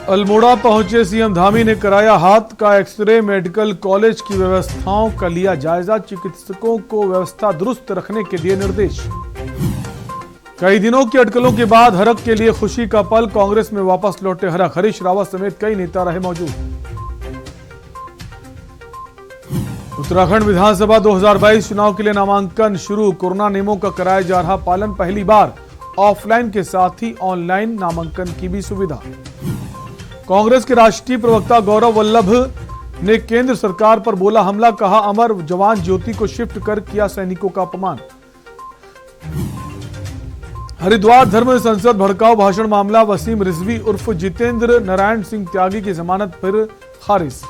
अल्मोड़ा पहुंचे सीएम धामी ने कराया हाथ का एक्सरे। मेडिकल कॉलेज की व्यवस्थाओं का लिया जायजा। चिकित्सकों को व्यवस्था दुरुस्त रखने के दिए निर्देश। कई दिनों की अटकलों के बाद हरक के लिए खुशी का पल। कांग्रेस में वापस लौटे हरक। हरीश रावत समेत कई नेता रहे मौजूद। उत्तराखंड विधानसभा 2022 चुनाव के लिए नामांकन शुरू। कोरोना नियमों का कराया जा रहा पालन। पहली बार ऑफलाइन के साथ ही ऑनलाइन नामांकन की भी सुविधा। कांग्रेस के राष्ट्रीय प्रवक्ता गौरव वल्लभ ने केंद्र सरकार पर बोला हमला। कहा अमर जवान ज्योति को शिफ्ट कर किया सैनिकों का अपमान। हरिद्वार धर्म संसद भड़काऊ भाषण मामला। वसीम रिजवी उर्फ जितेंद्र नारायण सिंह त्यागी की जमानत फिर खारिज।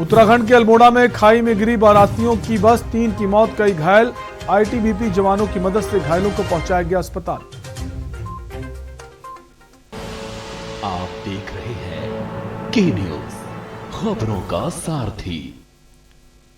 उत्तराखंड के अल्मोड़ा में खाई में गिरी बारातियों की बस। 3 की मौत, कई घायल। आईटीबीपी जवानों की मदद से घायलों को पहुंचाया गया अस्पताल। आप देख रहे हैं के न्यूज, खबरों का सारथी।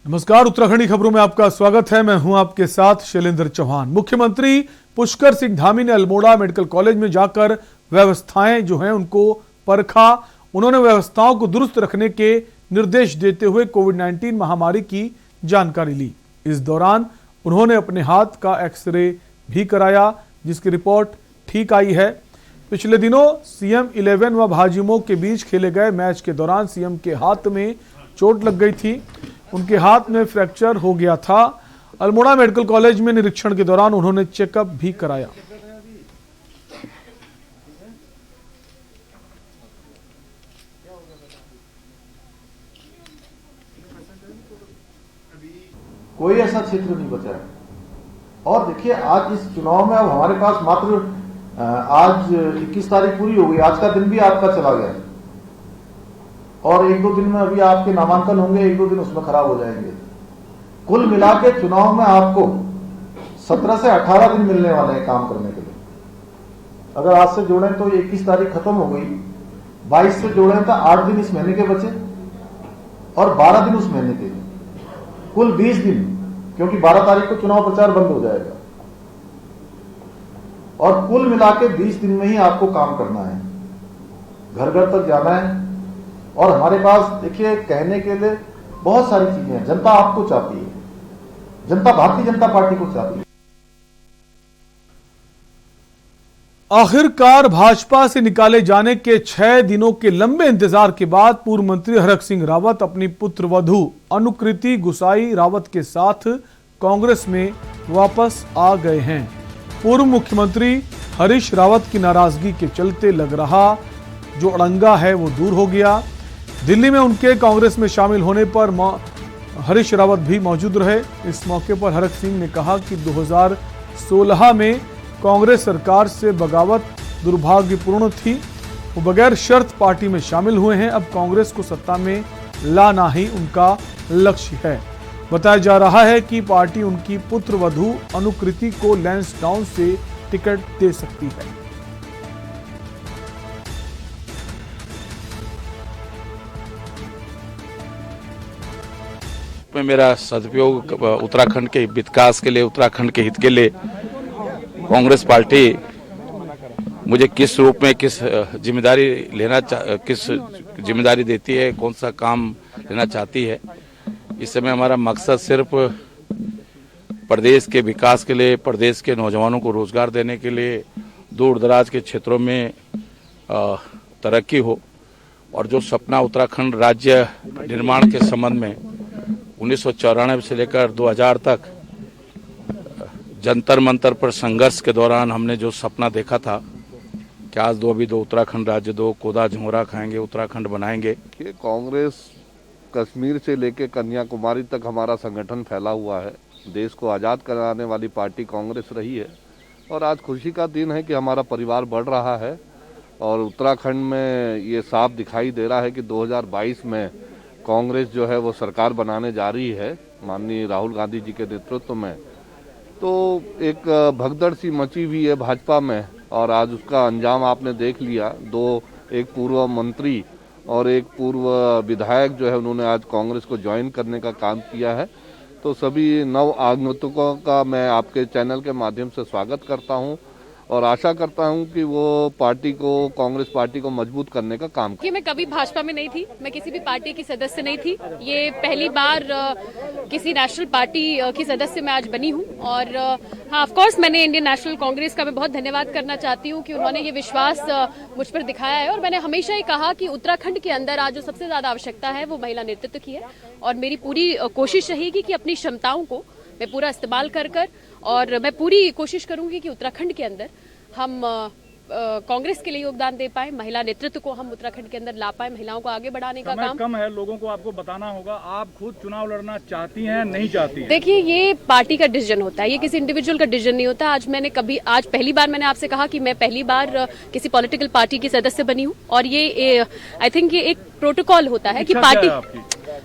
नमस्कार, उत्तराखंडी खबरों में आपका स्वागत है। मैं हूं आपके साथ शैलेंद्र चौहान। मुख्यमंत्री पुष्कर सिंह धामी ने अल्मोड़ा मेडिकल कॉलेज में जाकर व्यवस्थाएं जो हैं उनको परखा। उन्होंने व्यवस्थाओं को दुरुस्त रखने के निर्देश देते हुए कोविड-19 महामारी की जानकारी ली। इस दौरान उन्होंने अपने हाथ का एक्सरे भी कराया, जिसकी रिपोर्ट ठीक आई है। पिछले दिनों सीएम 11 व भाजयुमो के बीच खेले गए मैच के दौरान सीएम के हाथ में चोट लग गई थी। उनके हाथ में फ्रैक्चर हो गया था। अल्मोड़ा मेडिकल कॉलेज में निरीक्षण के दौरान उन्होंने चेकअप भी कराया। कोई ऐसा क्षेत्र नहीं बचा है। और देखिए, आज इस चुनाव में अब हमारे पास मात्र आज 21 तारीख पूरी हो गई। आज का दिन भी आपका चला गया और 1-2 दिन में अभी आपके नामांकन होंगे। 1-2 दिन उसमें खराब हो जाएंगे। कुल मिला के चुनाव में आपको 17 से 18 दिन मिलने वाले हैं काम करने के लिए। अगर आज से जोड़ें तो 21 तारीख खत्म हो गई, 22 से जोड़ें तो 8 दिन इस महीने के बचे और 12 दिन उस महीने के, कुल 20 दिन, क्योंकि 12 तारीख को चुनाव प्रचार बंद हो जाएगा। और कुल मिला के 20 दिन में ही आपको काम करना है, घर घर तक जाना है। और हमारे पास देखिए कहने के लिए बहुत सारी चीजें हैं। जनता आपको चाहती है, जनता भारतीय जनता पार्टी को चाहती है। आखिरकार भाजपा से निकाले जाने के 6 दिनों के लंबे इंतजार के बाद पूर्व मंत्री हरक सिंह रावत अपनी पुत्र वधू अनुकृति गुसाई रावत के साथ कांग्रेस में वापस आ गए हैं। पूर्व मुख्यमंत्री हरीश रावत की नाराजगी के चलते लग रहा जो अड़ंगा है वो दूर हो गया। दिल्ली में उनके कांग्रेस में शामिल होने पर हरीश रावत भी मौजूद रहे। इस मौके पर हरक सिंह ने कहा कि 2016 में कांग्रेस सरकार से बगावत दुर्भाग्यपूर्ण थी। वो बगैर शर्त पार्टी में शामिल हुए हैं। अब कांग्रेस को सत्ता में लाना ही उनका लक्ष्य है। बताया जा रहा है कि पार्टी उनकी पुत्र वधू अनुकृति को लैंसडाउन से टिकट दे सकती है। में मेरा सदुपयोग उत्तराखंड के विकास के लिए, उत्तराखंड के हित के लिए कांग्रेस पार्टी मुझे किस रूप में किस जिम्मेदारी देती है, कौन सा काम लेना चाहती है। इस समय हमारा मकसद सिर्फ प्रदेश के विकास के लिए, प्रदेश के नौजवानों को रोजगार देने के लिए, दूर दराज के क्षेत्रों में तरक्की हो। और जो सपना उत्तराखंड राज्य निर्माण के संबंध में 1994 से लेकर 2000 तक जंतर मंतर पर संघर्ष के दौरान हमने जो सपना देखा था कि आज दो उत्तराखंड राज्य, 2 कोदा झोरा खाएंगे, उत्तराखंड बनाएंगे। कि कांग्रेस कश्मीर से लेकर कन्याकुमारी तक हमारा संगठन फैला हुआ है। देश को आज़ाद कराने वाली पार्टी कांग्रेस रही है। और आज खुशी का दिन है कि हमारा परिवार बढ़ रहा है। और उत्तराखंड में ये साफ दिखाई दे रहा है कि 2022 में कांग्रेस जो है वो सरकार बनाने जा रही है माननीय राहुल गांधी जी के नेतृत्व में। तो एक भगदड़ सी मची हुई है भाजपा में और आज उसका अंजाम आपने देख लिया। एक पूर्व मंत्री और एक पूर्व विधायक जो है उन्होंने आज कांग्रेस को ज्वाइन करने का काम किया है। तो सभी नव आगंतुकों का मैं आपके चैनल के माध्यम से स्वागत करता हूं और आशा करता हूं कि वो पार्टी को, कांग्रेस पार्टी को मजबूत करने का काम कि मैं कभी भाजपा में नहीं थी, मैं किसी भी पार्टी की सदस्य नहीं थी। ये पहली बार किसी नेशनल पार्टी की सदस्य मैं आज बनी हूँ। और हाँ, ऑफ कोर्स मैंने इंडियन नेशनल कांग्रेस का मैं बहुत धन्यवाद करना चाहती हूँ कि उन्होंने ये विश्वास मुझ पर दिखाया है। और मैंने हमेशा ही कहा कि उत्तराखंड के अंदर आज जो सबसे ज्यादा आवश्यकता है वो महिला नेतृत्व की है। और मेरी पूरी कोशिश रहेगी कि अपनी क्षमताओं को मैं पूरा इस्तेमाल कर और मैं पूरी कोशिश करूंगी कि उत्तराखंड के अंदर हम कांग्रेस के लिए योगदान दे पाए, महिला नेतृत्व को हम उत्तराखंड के अंदर ला पाए, महिलाओं को आगे बढ़ाने का काम। कम है, लोगों को आपको बताना होगा। आप खुद चुनाव लड़ना चाहती हैं, नहीं चाहती हैं? देखिए, ये पार्टी का डिसीजन होता है, ये किसी इंडिविजुअल का डिसीजन नहीं होता। आज पहली बार मैंने आपसे कहा कि मैं पहली बार किसी पॉलिटिकल पार्टी की सदस्य बनी हूँ। और ये आई थिंक ये एक प्रोटोकॉल होता है कि पार्टी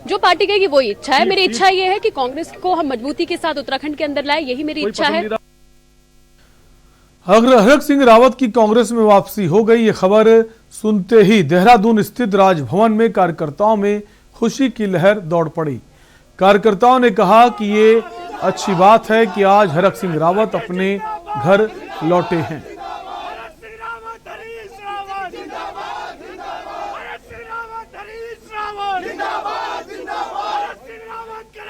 जो पार्टी कहेगी वही इच्छा है। मेरी इच्छा ये है कि कांग्रेस को हम मजबूती के साथ उत्तराखंड के अंदर लाए, यही मेरी इच्छा है। हरक सिंह रावत की कांग्रेस में वापसी हो गई। ये खबर सुनते ही देहरादून स्थित राजभवन में कार्यकर्ताओं में खुशी की लहर दौड़ पड़ी। कार्यकर्ताओं ने कहा कि ये अच्छी बात है कि आज हरक सिंह रावत अपने घर लौटे हैं।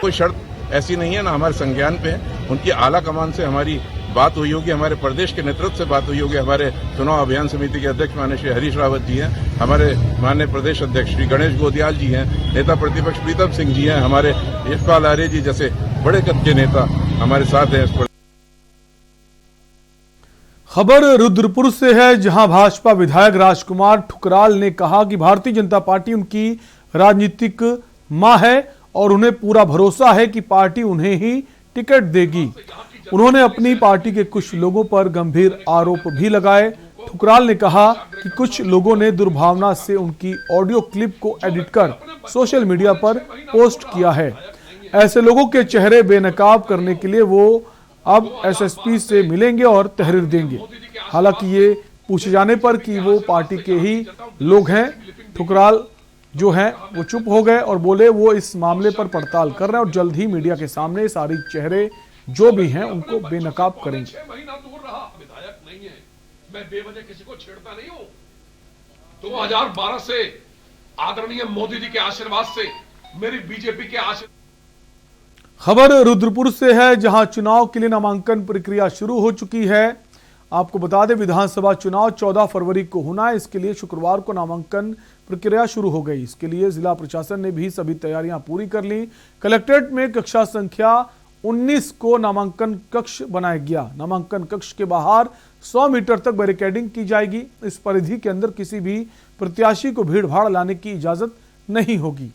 कोई शर्त ऐसी नहीं है, ना हमारे संज्ञान पे है। उनकी आला कमान से हमारी बात हुई होगी, हमारे प्रदेश के नेतृत्व से बात हुई होगी। हमारे चुनाव अभियान समिति के अध्यक्ष माननीय श्री हरीश रावत जी हैं, हमारे माननीय प्रदेश अध्यक्ष श्री गणेश गोदियाल जी हैं, नेता प्रतिपक्ष प्रीतम सिंह जी हैं, हमारे यशपाल आर्य जी जैसे बड़े कद के नेता हमारे साथ हैं। खबर रुद्रपुर से है, जहां भाजपा विधायक राजकुमार ठुकराल ने कहा कि भारतीय जनता पार्टी उनकी राजनीतिक मां है और उन्हें पूरा भरोसा है कि पार्टी उन्हें ही टिकट देगी। उन्होंने अपनी पार्टी के कुछ लोगों पर गंभीर आरोप भी लगाए। ठुकराल ने कहा कि कुछ लोगों ने दुर्भावना से उनकी ऑडियो क्लिप को एडिट कर सोशल मीडिया पर पोस्ट किया है। ऐसे लोगों के चेहरे बेनकाब करने के लिए वो अब एसएसपी से मिलेंगे और तहरीर देंगे। हालांकि ये पूछे जाने पर कि वो पार्टी के ही लोग हैं, ठुकराल जो हैं वो चुप हो गए और बोले वो इस मामले पर पड़ताल कर रहे हैं और जल्द ही मीडिया के सामने सारी चेहरे जो भी हैं उनको बेनकाब करेंगे। 6 महीना दूर रहा, विधायक नहीं है, मैं बेवजह किसी को छेड़ता नहीं हूं। 2012 से आदरणीय मोदी जी के आशीर्वाद से, मेरी बीजेपी के आशीर्वाद। खबर रुद्रपुर से है, जहां चुनाव के लिए नामांकन प्रक्रिया शुरू हो चुकी है। आपको बता दें, विधानसभा चुनाव 14 फरवरी को होना है। इसके लिए शुक्रवार को नामांकन प्रक्रिया शुरू हो गई। इसके लिए जिला प्रशासन ने भी सभी तैयारियां पूरी कर ली। कलेक्ट्रेट में कक्षा संख्या 19 को नामांकन कक्ष बनाया गया। नामांकन कक्ष के बाहर 100 मीटर तक बैरिकेडिंग की जाएगी। इस परिधि के अंदर किसी भी प्रत्याशी को भीड़ भाड़ लाने की इजाजत नहीं होगी।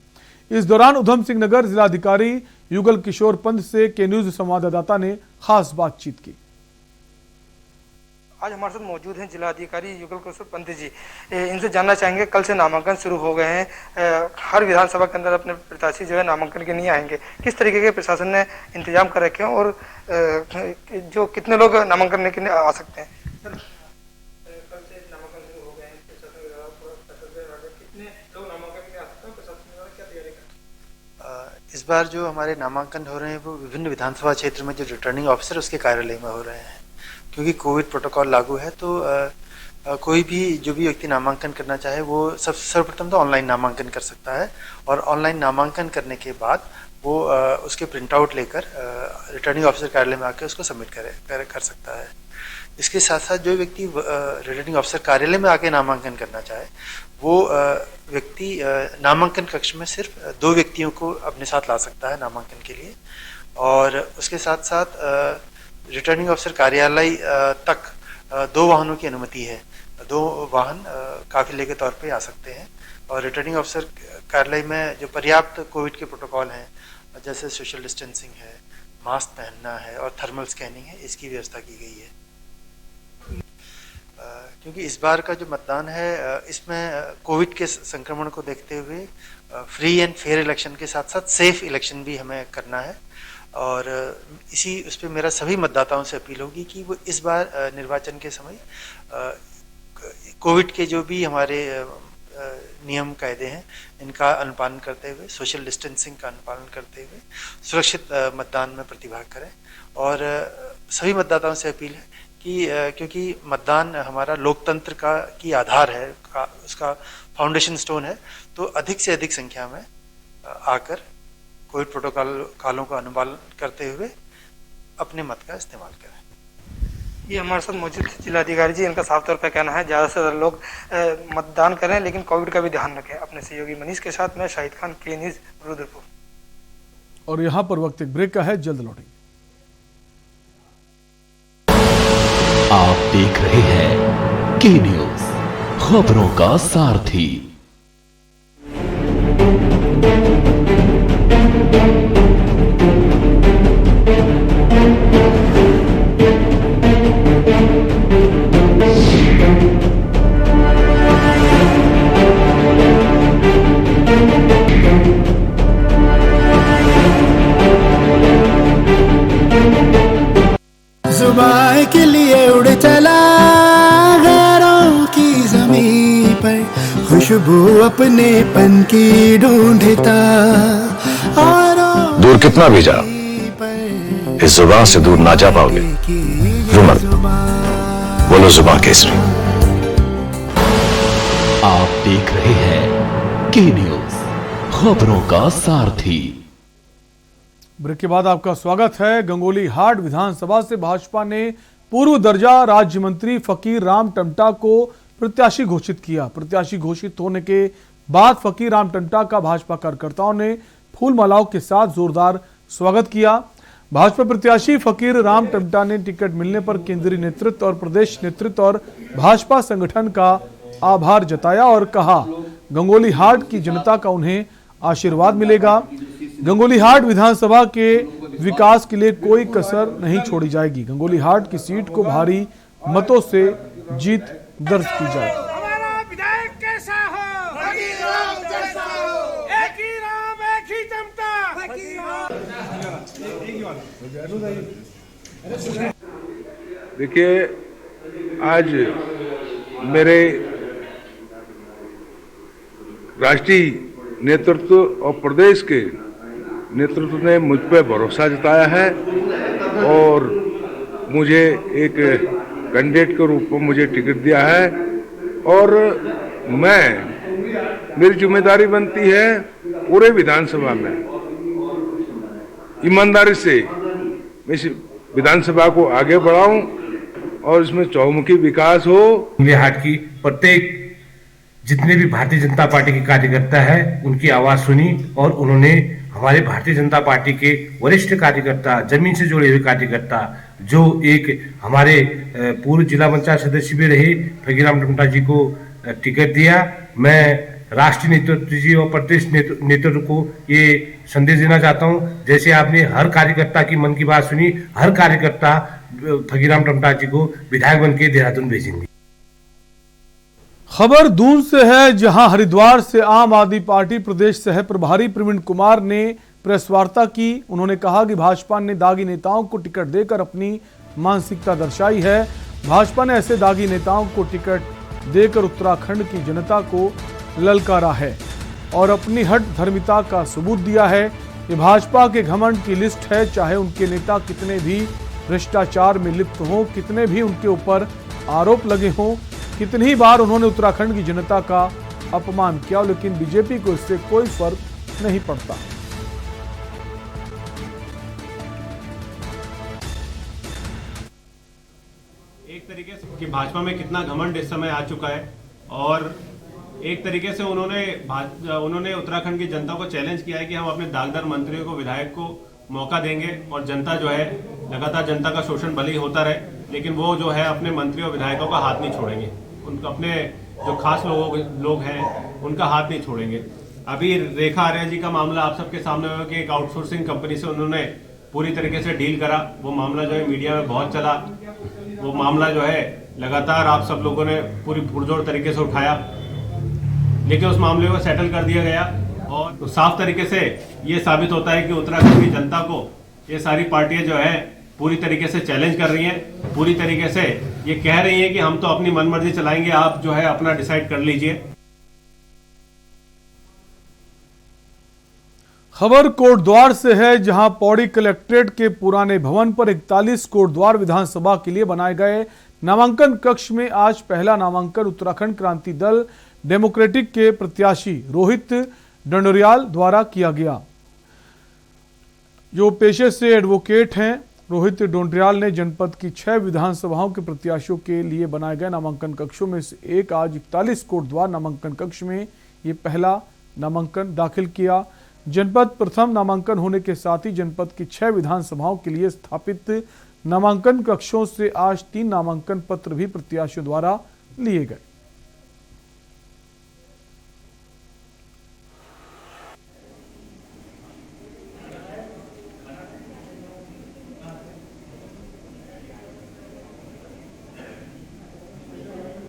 इस दौरान उधम सिंह नगर जिलाधिकारी युगल किशोर पंत से के न्यूज संवाददाता ने खास बातचीत की। आज हमारे साथ मौजूद हैं जिलाधिकारी युगल किशोर पंत जी। इनसे जानना चाहेंगे, कल से नामांकन शुरू हो गए हैं, हर विधानसभा के अंदर अपने प्रत्याशी जो है नामांकन के लिए आएंगे, किस तरीके के प्रशासन ने इंतजाम कर रखे हैं और जो कितने लोग नामांकन के लिए आ सकते हैं? कल से नामांकन शुरू हो गए हैं, कितने लोग नामांकन के लिए आ सकते हैं, प्रशासन द्वारा क्या तैयारी कर? इस बार जो हमारे नामांकन हो रहे हैं वो विभिन्न विधानसभा क्षेत्र में जो रिटर्निंग ऑफिसर उसके कार्यालय में हो रहे हैं। क्योंकि कोविड प्रोटोकॉल लागू है तो कोई भी जो भी व्यक्ति नामांकन करना चाहे वो सर्वप्रथम तो ऑनलाइन नामांकन कर सकता है और ऑनलाइन नामांकन करने के बाद वो उसके प्रिंट आउट लेकर रिटर्निंग ऑफिसर कार्यालय में आकर उसको सबमिट कर सकता है। इसके साथ साथ जो व्यक्ति रिटर्निंग ऑफिसर कार्यालय में आके नामांकन करना चाहे वो व्यक्ति नामांकन कक्ष में सिर्फ 2 व्यक्तियों को अपने साथ ला सकता है नामांकन के लिए। और उसके साथ साथ रिटर्निंग ऑफिसर कार्यालय तक 2 वाहनों की अनुमति है। 2 वाहन काफिले के तौर पे आ सकते हैं और रिटर्निंग ऑफिसर कार्यालय में जो पर्याप्त कोविड के प्रोटोकॉल हैं, जैसे सोशल डिस्टेंसिंग है, मास्क पहनना है और थर्मल स्कैनिंग है, इसकी व्यवस्था की गई है। क्योंकि इस बार का जो मतदान है इसमें कोविड के संक्रमण को देखते हुए फ्री एंड फेयर इलेक्शन के साथ साथ सेफ इलेक्शन भी हमें करना है और उस पर मेरा सभी मतदाताओं से अपील होगी कि वो इस बार निर्वाचन के समय कोविड के जो भी हमारे नियम कायदे हैं इनका अनुपालन करते हुए, सोशल डिस्टेंसिंग का अनुपालन करते हुए सुरक्षित मतदान में प्रतिभाग करें। और सभी मतदाताओं से अपील है कि क्योंकि मतदान हमारा लोकतंत्र की आधार है, उसका फाउंडेशन स्टोन है। तो अधिक से अधिक संख्या में आकर कोविड प्रोटोकॉलों का अनुपालन करते हुए अपने मत का इस्तेमाल करें। ये हमारे साथ मौजूद जिलाधिकारी जी, इनका साफ तौर पर कहना है ज़्यादा से ज़्यादा लोग मतदान करें, लेकिन कोविड का भी ध्यान रखें। अपने सहयोगी मनीष के साथ मैं शाहिद खान, के न्यूज़, रुद्रपुर। और यहाँ पर वक्त एक ब्रेक का है, जल्द लौटेंगे। आप देख रहे हैं के न्यूज़, खबरों का सारथी। जुबान के लिए उड़ चला गैरों की ज़मीं पर, खुशबू अपने पन की ढूंढता। दूर कितना भी जा, इस जुबान से दूर ना जा पाओगे। रुमल, बोलो जुबान केसरी। आप देख रहे हैं के न्यूज़, खबरों का सारथी। ब्रेक के बाद आपका स्वागत है। गंगोली हाट विधानसभा से भाजपा ने पूर्व दर्जा राज्य मंत्री फकीर राम टमटा को प्रत्याशी घोषित किया। प्रत्याशी घोषित होने के बाद फकीर राम टमटा का भाजपा कार्यकर्ताओं ने फूल मालाओं के साथ जोरदार स्वागत किया। भाजपा प्रत्याशी फकीर राम टमटा ने टिकट मिलने पर केंद्रीय नेतृत्व और प्रदेश नेतृत्व और भाजपा संगठन का आभार जताया और कहा गंगोली हाट की जनता का उन्हें आशीर्वाद मिलेगा। गंगोली हाट विधानसभा के विकास के लिए कोई कसर नहीं छोड़ी जाएगी। गंगोली हाट की सीट को भारी मतों से जीत दर्ज की जाएगी। हमारा विधायक कैसा हो? फकीर राम जैसा हो। एक ही राम, एक ही टमटा। देखिए, आज मेरे राष्ट्रीय नेतृत्व और प्रदेश के नेतृत्व ने मुझ पर भरोसा जताया है और मुझे एक कैंडिडेट के रूप में मुझे टिकट दिया है और मेरी जिम्मेदारी बनती है पूरे विधानसभा में ईमानदारी से इस विधानसभा को आगे बढ़ाऊं और इसमें चौमुखी विकास हो। हाट की प्रत्येक जितने भी भारतीय जनता पार्टी के कार्यकर्ता है उनकी आवाज सुनी और उन्होंने हमारे भारतीय जनता पार्टी के वरिष्ठ कार्यकर्ता, जमीन से जुड़े हुए कार्यकर्ता, जो एक हमारे पूर्व जिला पंचायत सदस्य भी रहे फकीर राम टमटा जी को टिकट दिया। मैं राष्ट्रीय नेतृत्व जी और प्रदेश नेतृत्व को ये संदेश देना चाहता हूं, जैसे आपने हर कार्यकर्ता की मन की बात सुनी, हर कार्यकर्ता फकीर राम टमटा जी को विधायक बन के देहरादून भेजेंगे। खबर दून से है, जहां हरिद्वार से आम आदमी पार्टी प्रदेश सह प्रभारी प्रवीण कुमार ने प्रेस वार्ता की। उन्होंने कहा कि भाजपा ने दागी नेताओं को टिकट देकर अपनी मानसिकता दर्शाई है। भाजपा ने ऐसे दागी नेताओं को टिकट देकर उत्तराखंड की जनता को ललकारा है और अपनी हट धर्मिता का सबूत दिया है। ये भाजपा के घमंड की लिस्ट है, चाहे उनके नेता कितने भी भ्रष्टाचार में लिप्त हों, कितने भी उनके ऊपर आरोप लगे हों, कितनी ही बार उन्होंने उत्तराखंड की जनता का अपमान किया, लेकिन बीजेपी को इससे कोई फर्क नहीं पड़ता। एक तरीके से कि भाजपा में कितना घमंड इस समय आ चुका है और एक तरीके से उन्होंने उत्तराखंड की जनता को चैलेंज किया है कि हम अपने दागदार मंत्रियों को, विधायक को मौका देंगे और जनता जो है लगातार जनता का शोषण भले ही होता रहे, लेकिन वो जो है अपने मंत्री और विधायकों का हाथ नहीं छोड़ेंगे। उनका अपने जो खास लोग हैं उनका हाथ नहीं छोड़ेंगे। अभी रेखा आर्या जी का मामला आप सबके सामने होगा कि एक आउटसोर्सिंग कंपनी से उन्होंने पूरी तरीके से डील करा। वो मामला जो है मीडिया में बहुत चला। वो मामला जो है लगातार आप सब लोगों ने पूरी पुरजोर तरीके से उठाया, लेकिन उस मामले को सेटल कर दिया गया और तो साफ तरीके से ये साबित होता है कि उत्तराखंड की जनता को ये सारी पार्टियां जो है पूरी तरीके से चैलेंज कर रही हैं, पूरी तरीके से ये कह रही हैं कि हम तो अपनी मनमर्जी चलाएंगे, आप जो है अपना डिसाइड कर लीजिए। खबर कोटद्वार से है, जहां पौड़ी कलेक्ट्रेट के पुराने भवन पर 41 कोटद्वार विधानसभा के लिए बनाए गए नामांकन कक्ष में आज पहला नामांकन उत्तराखंड क्रांति दल डेमोक्रेटिक के प्रत्याशी रोहित डंडोरियाल द्वारा किया गया। जो पेशे से एडवोकेट हैं, रोहित डोंडरियाल ने जनपद की 6 विधानसभाओं के प्रत्याशियों के लिए बनाए गए नामांकन कक्षों में से एक आज 41 कोटद्वार नामांकन कक्ष में ये पहला नामांकन दाखिल किया। जनपद प्रथम नामांकन होने के साथ ही जनपद की 6 विधानसभाओं के लिए स्थापित नामांकन कक्षों से आज 3 नामांकन पत्र भी प्रत्याशियों द्वारा लिए गए।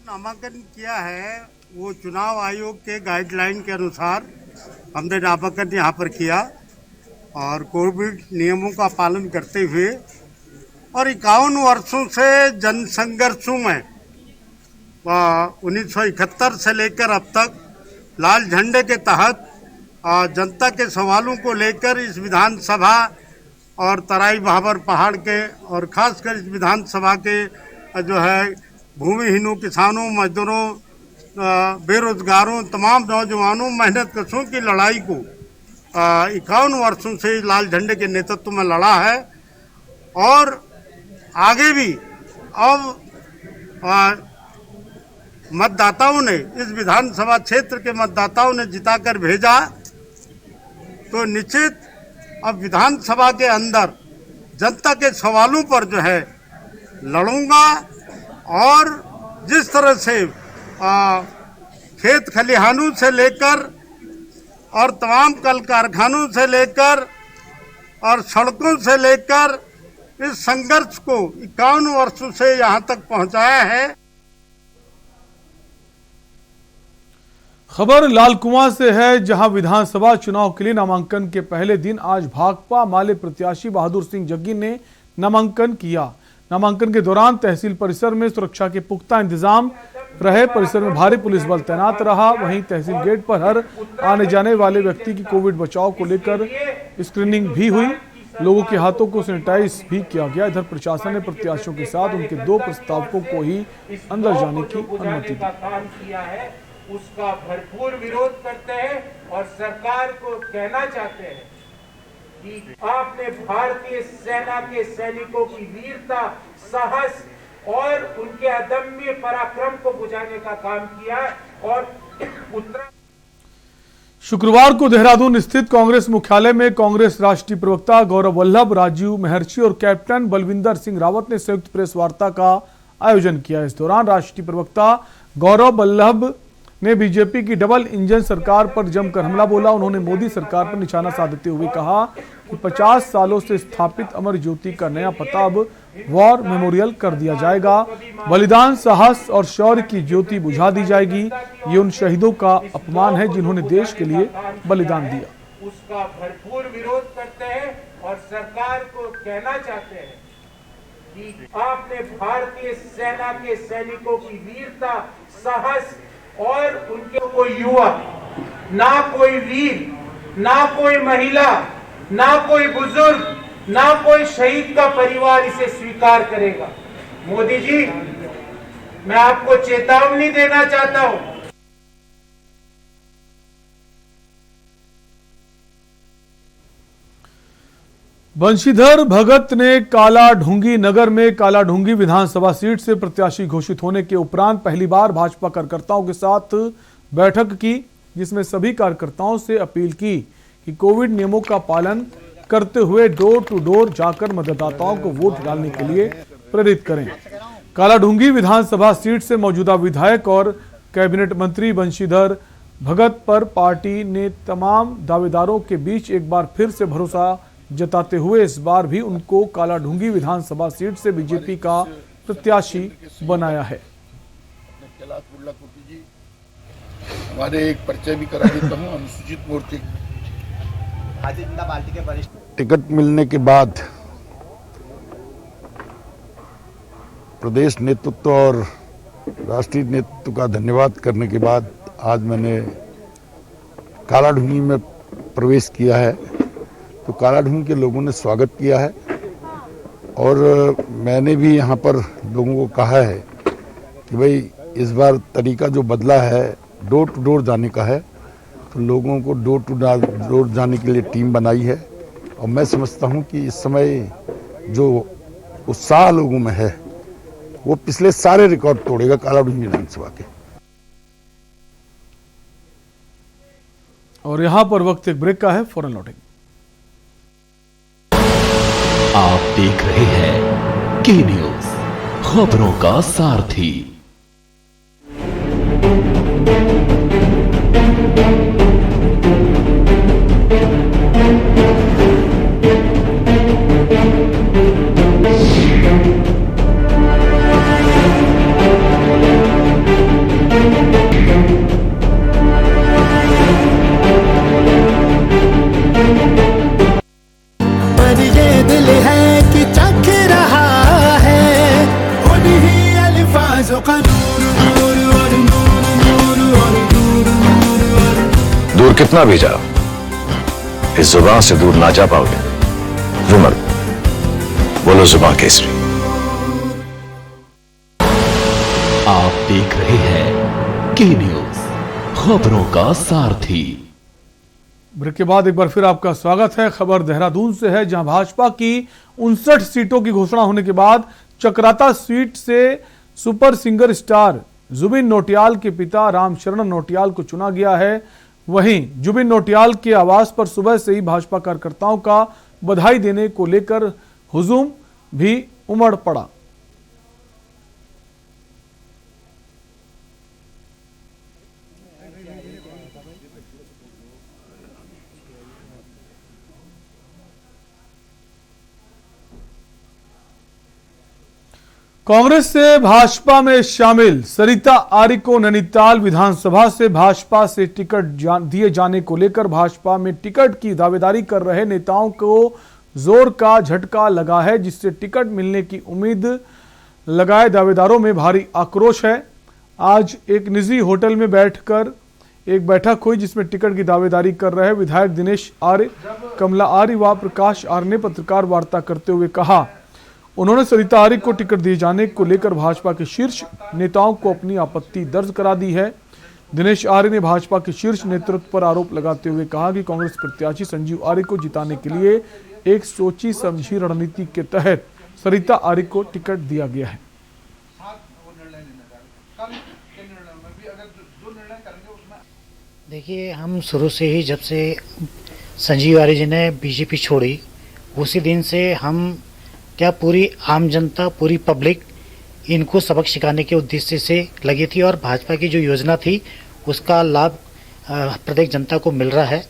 नामांकन किया है वो चुनाव आयोग के गाइडलाइन के अनुसार हमने नामांकन यहाँ पर किया और कोविड नियमों का पालन करते हुए और 51 वर्षों से जनसंघर्षों में 1971 से लेकर अब तक लाल झंडे के तहत जनता के सवालों को लेकर इस विधानसभा और तराई भाबर पहाड़ के और खासकर इस विधानसभा के जो है भूमिहीनों, किसानों, मजदूरों, बेरोजगारों, तमाम नौजवानों, मेहनत कशों की लड़ाई को 51 वर्षों से लाल झंडे के नेतृत्व में लड़ा है और आगे भी अब मतदाताओं ने, इस विधानसभा क्षेत्र के मतदाताओं ने जिताकर भेजा तो निश्चित अब विधानसभा के अंदर जनता के सवालों पर जो है लड़ूंगा और जिस तरह से खेत खलिहानों से लेकर और तमाम कल कारखानों से लेकर और सड़कों से लेकर इस संघर्ष को 51 वर्षों से यहां तक पहुंचाया है। खबर लालकुआं से है, जहां विधानसभा चुनाव के लिए नामांकन के पहले दिन आज भाकपा माले प्रत्याशी बहादुर सिंह जग्गी ने नामांकन किया। नामांकन के दौरान तहसील परिसर में सुरक्षा के पुख्ता इंतजाम रहे। परिसर में भारी पुलिस बल तैनात रहा। वहीं तहसील गेट पर हर आने जाने वाले व्यक्ति की कोविड बचाव को लेकर स्क्रीनिंग भी हुई। लोगों के हाथों को सैनिटाइज भी किया गया। इधर प्रशासन ने प्रत्याशियों के साथ उनके 2 प्रस्तावकों को ही अंदर जाने की अनुमति दी। उसका भरपूर विरोध करते हैं और सरकार को कहना चाहते हैं कि आपने भारतीय सेना के सैनिकों की वीरता, साहस और उनके अदम्य पराक्रम को बुझाने का काम किया और शुक्रवार को देहरादून स्थित कांग्रेस मुख्यालय में कांग्रेस राष्ट्रीय प्रवक्ता गौरव वल्लभ, राजीव महर्षि और कैप्टन बलविंदर सिंह रावत ने संयुक्त प्रेस वार्ता का आयोजन किया। इस दौरान राष्ट्रीय प्रवक्ता गौरव वल्लभ ने बीजेपी की डबल इंजन सरकार पर जमकर हमला बोला। उन्होंने मोदी सरकार पर निशाना साधते हुए कहा कि 50 सालों से स्थापित अमर ज्योति का नया पता अब वॉर मेमोरियल कर दिया जाएगा। बलिदान, साहस और शौर्य की ज्योति बुझा दी जाएगी। ये उन शहीदों का अपमान है जिन्होंने देश के लिए बलिदान दिया। उसका भरपूर विरोध करते हैं और सरकार को कहना चाहते हैं कि आपने भारतीय सेना के सैनिकों की वीरता, साहस और उनके कोई युवा, ना कोई वीर, ना कोई महिला, ना कोई बुजुर्ग, ना कोई शहीद का परिवार इसे स्वीकार करेगा। मोदी जी, मैं आपको चेतावनी देना चाहता हूं। बंशीधर भगत ने कालाढूंगी नगर में कालाढूंगी विधानसभा सीट से प्रत्याशी घोषित होने के उपरांत पहली बार भाजपा कार्यकर्ताओं के साथ बैठक की, जिसमें सभी कार्यकर्ताओं से अपील की कि कोविड नियमों का पालन करते हुए डोर टू डोर जाकर मतदाताओं को वोट डालने के लिए प्रेरित करें। कालाढूंगी विधानसभा सीट से मौजूदा विधायक और कैबिनेट मंत्री बंशीधर भगत पर पार्टी ने तमाम दावेदारों के बीच एक बार फिर से भरोसा जताते हुए इस बार भी उनको कालाढूंगी विधानसभा सीट से बीजेपी का प्रत्याशी बनाया है। हमारे एक परिचय भी करा देता हूँ। अनुसूचित मोर्चे भारतीय जनता पार्टी के वरिष्ठ टिकट मिलने के बाद प्रदेश नेतृत्व और राष्ट्रीय नेतृत्व का धन्यवाद करने के बाद आज मैंने कालाढूंगी में प्रवेश किया है। तो कालाढूंग के लोगों ने स्वागत किया है और मैंने भी यहाँ पर लोगों को कहा है कि भाई इस बार तरीका जो बदला है डोर टू डोर जाने का है, तो लोगों को डोर टू डोर जाने के लिए टीम बनाई है और मैं समझता हूँ कि इस समय जो उत्साह लोगों में है वो पिछले सारे रिकॉर्ड तोड़ेगा कालाढूंग विधानसभा के। और यहाँ पर वक्त एक ब्रेक का है, फौरन लौटेंगे। आप देख रहे हैं के न्यूज, खबरों का सारथी। पर ये दिल है कि चख रहा है उन्हीं अल्फाजों का नूर नूर और नूर नूर और नूर नूर और दूर कितना भी जाओ इस जुबान से दूर ना जा पाओगे। रुमल, बोलो जुबान केसरी। आप देख रहे हैं के न्यूज, खबरों का सारथी। ब्रेक के बाद एक बार फिर आपका स्वागत है। खबर देहरादून से है, जहां भाजपा की 59 सीटों की घोषणा होने के बाद चक्राता सीट से super singer star Jubin Nautiyal के पिता रामशरण नौटियाल को चुना गया है। वहीं जुबिन नौटियाल के आवास पर सुबह से ही भाजपा कार्यकर्ताओं का बधाई देने को लेकर हुजूम भी उमड़ पड़ा। कांग्रेस से भाजपा में शामिल सरिता आर्य को नैनीताल विधानसभा से भाजपा से टिकट दिए जाने को लेकर भाजपा में टिकट की दावेदारी कर रहे नेताओं को जोर का झटका लगा है, जिससे टिकट मिलने की उम्मीद लगाए दावेदारों में भारी आक्रोश है। आज एक निजी होटल में बैठकर एक बैठक हुई, जिसमें टिकट की दावेदारी कर रहे विधायक दिनेश आर्य, कमला आर्य व प्रकाश आर्य ने पत्रकार वार्ता करते हुए कहा, उन्होंने सरिता आर्य को टिकट दिए जाने को लेकर भाजपा के शीर्ष नेताओं को अपनी आपत्ति दर्ज करा दी है। दिनेश आर्य ने भाजपा के शीर्ष नेतृत्व पर आरोप लगाते हुए कहा कि कांग्रेस प्रत्याशी संजीव आर्य को जिताने के लिए एक सोची समझी रणनीति के तहत सरिता आर्य को टिकट दिया गया है। देखिए, हम शुरू से ही जब से संजीव आर्य जी ने बीजेपी छोड़ी उसी दिन से हम क्या पूरी आम जनता, पूरी पब्लिक इनको सबक सिखाने के उद्देश्य से लगी थी और भाजपा की जो योजना थी उसका लाभ प्रत्येक जनता को मिल रहा है।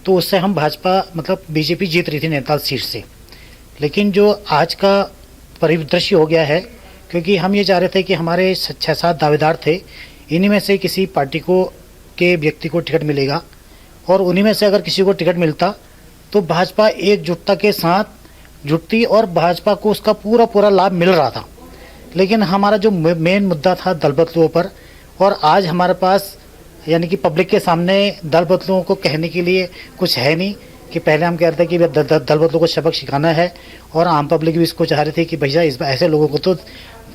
तो उससे हम भाजपा मतलब बीजेपी जीत रही थी नैनीताल सीट से। लेकिन जो आज का परिदृश्य हो गया है, क्योंकि हम ये चाह रहे थे कि हमारे 6-7 दावेदार थे, इन्हीं में से किसी पार्टी को के व्यक्ति को टिकट मिलेगा और उन्हीं में से अगर किसी को टिकट मिलता तो भाजपा एकजुटता के साथ जुटती और भाजपा को उसका पूरा लाभ मिल रहा था। लेकिन हमारा जो मेन मुद्दा था दल बदलुओं पर, और आज हमारे पास यानी कि पब्लिक के सामने दल बदलुओं को कहने के लिए कुछ है नहीं कि पहले हम कह रहे थे कि दल बदलुओं को सबक सिखाना है और आम पब्लिक भी इसको चाह रही थी कि भैया इस ऐसे लोगों को तो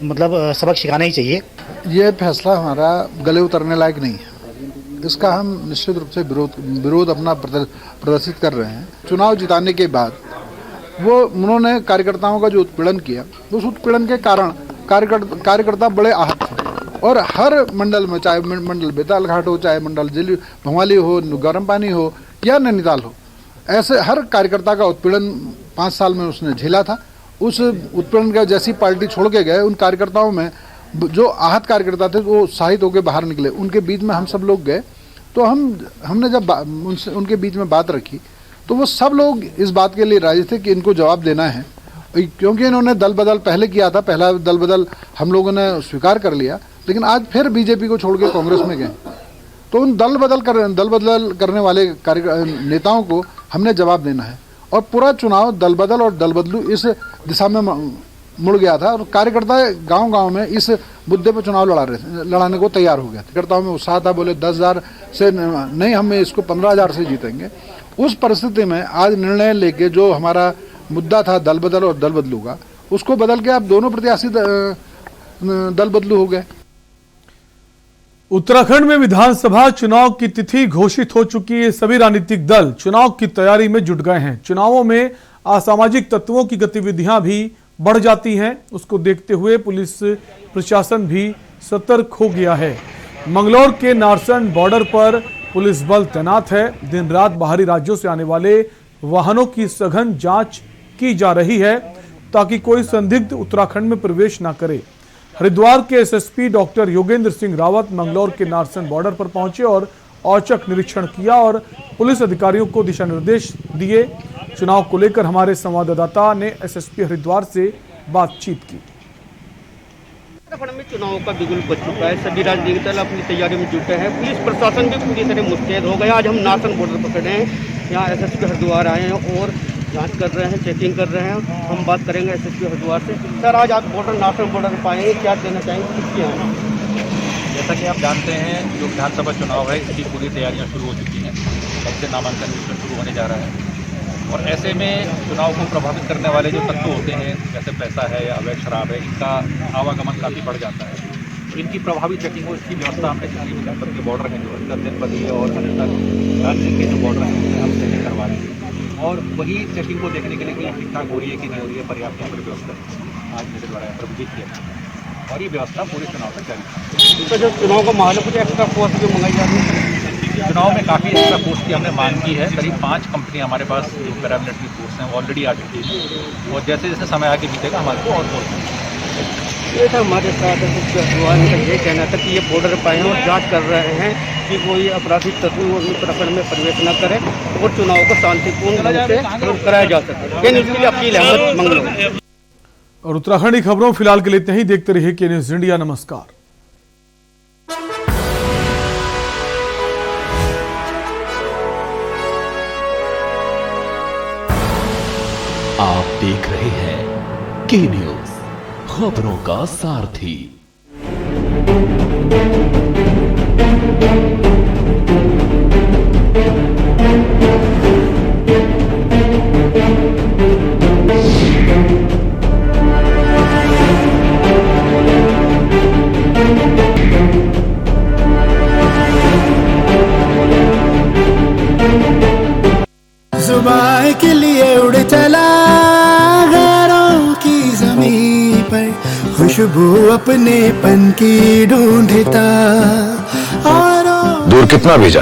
मतलब सबक सिखाना ही चाहिए। ये फैसला हमारा गले उतरने लायक नहीं है। इसका हम निश्चित रूप से विरोध अपना प्रदर्शित कर रहे हैं। चुनाव जिताने के बाद वो उन्होंने कार्यकर्ताओं का जो उत्पीड़न किया, उस उत्पीड़न के कारण कार्यकर्ता बड़े आहत थे और हर मंडल में, चाहे मंडल बेताल घाट हो, चाहे मंडल जिले भोवाली हो, गरम पानी हो या नैनीताल हो, ऐसे हर कार्यकर्ता का उत्पीड़न 5 साल में उसने झेला था। उस उत्पीड़न का जैसी पार्टी छोड़ के गए, उन कार्यकर्ताओं में जो आहत कार्यकर्ता थे वो उत्साहित होकर बाहर निकले। उनके बीच में हम सब लोग गए, तो हमने जब उनके बीच में बात रखी तो वो सब लोग इस बात के लिए राजी थे कि इनको जवाब देना है, क्योंकि इन्होंने दल बदल पहले किया था। पहला दल बदल हम लोगों ने स्वीकार कर लिया, लेकिन आज फिर बीजेपी को छोड़ के कांग्रेस में गए। तो उन दल बदल करने वाले नेताओं को हमने जवाब देना है और पूरा चुनाव दल बदल और दल बदलू इस दिशा में मुड़ गया था और कार्यकर्ता गांव-गांव में इस मुद्दे पर चुनाव लड़ाने को तैयार हो गया। कार्यकर्ताओं में उत्साह था, बोले 10,000 से नहीं, हम इसको 15,000 से जीतेंगे। उस परिस्थिति में आज निर्णय लेके जो हमारा मुद्दा था दल बदल और दल बदलू का, उसको बदल के अब दोनों प्रत्याशी दल बदलू हो गए। उत्तराखंड में विधानसभा चुनाव की तिथि घोषित हो चुकी है। सभी राजनीतिक दल चुनाव की तैयारी में जुट गए हैं। चुनावों में असामाजिक तत्वों की गतिविधियां भी बढ़ जाती हैं। उसको देखते हुए पुलिस प्रशासन भी सतर्क हो गया है। मंगलौर के नारसन बॉर्डर पर पुलिस बल तैनात है। दिन रात बाहरी राज्यों से आने वाले वाहनों की सघन जांच की जा रही है ताकि कोई संदिग्ध उत्तराखंड में प्रवेश न करे। हरिद्वार के एसएसपी डॉक्टर योगेंद्र सिंह रावत मंगलौर के नारसन बॉर्डर पर पहुंचे और औचक निरीक्षण किया और पुलिस अधिकारियों को दिशा निर्देश दिए। चुनाव को लेकर हमारे संवाददाता ने एसएसपी हरिद्वार से बातचीत की। उत्तराखंड में चुनाव का बिगुल बच चुका है। सभी राजनीतिक दल अपनी तैयारी में जुटे हैं। पुलिस प्रशासन भी पूरी तरह मुस्तैद हो गया। आज हम नारसन बॉर्डर पर खड़े हैं। यहाँ एसएसपी हरिद्वार आए हैं और जांच कर रहे हैं, चेकिंग कर रहे हैं। हम बात करेंगे एसएसपी हरिद्वार से। सर, आज आप नारसन बॉर्डर पर आए हैं, क्या देना चाहेंगे, किसके यहाँ? जैसा कि आप जानते हैं, जो विधानसभा चुनाव है इसकी पूरी तैयारियां शुरू हो चुकी हैं। कब से नामांकन शुरू होने जा रहा है और ऐसे में चुनाव को प्रभावित करने वाले जो तत्व होते हैं, जैसे पैसा है या अवैध शराब है, इनका आवागमन काफ़ी बढ़ जाता है। तो इनकी प्रभावी चेकिंग हो, इसकी व्यवस्था हमने जितनी भी जनपद के बॉर्डर हैं, जो जनपदीय और अन्य राज्य के जो बॉर्डर हैं, हम चेकिंग करवा रहे हैं और वही चेकिंग को देखने के लिए कि ठीक ठाक हो रही है कि नहीं हो रही है, पर्याप्त यहाँ पर व्यवस्था आज मेरे द्वारा प्रबंधित किया और ये व्यवस्था पूरे चुनाव तक जारी है। तो जो चुनाव का माहौल है, कुछ एक्स्ट्रा फोर्स भी मंगाई जा रही है। चुनाव में काफ़ी एक्स्ट्रा फोर्स की हमने मांग की है। करीब 5 कंपनी हमारे पास जो पैरामिलिट्री फोर्स हैं ऑलरेडी आ चुकी है और जैसे जैसे समय आगे बीतेगा हमारे को और फोर्स। ये था हमारे साथ ये कहना था कि ये बॉर्डर पर आए और जांच कर रहे हैं कि कोई आपराधिक तत्व उत्तराखंड में प्रवेश न करे और चुनाव को शांतिपूर्ण रूप से कराया जा सके। ये न्यूज़ के लिए अपील है मंगलौर। और उत्तराखंडी खबरों फिलहाल के लिए इतना ही। देखते रहिए के न्यूज़ इंडिया। नमस्कार। आप देख रहे हैं के न्यूज़, खबरों का सारथी। जुबान के लिए उड़ चला गैरों की ज़मीं पर, खुशबू अपने पन की ढूंढता। दूर कितना भी जा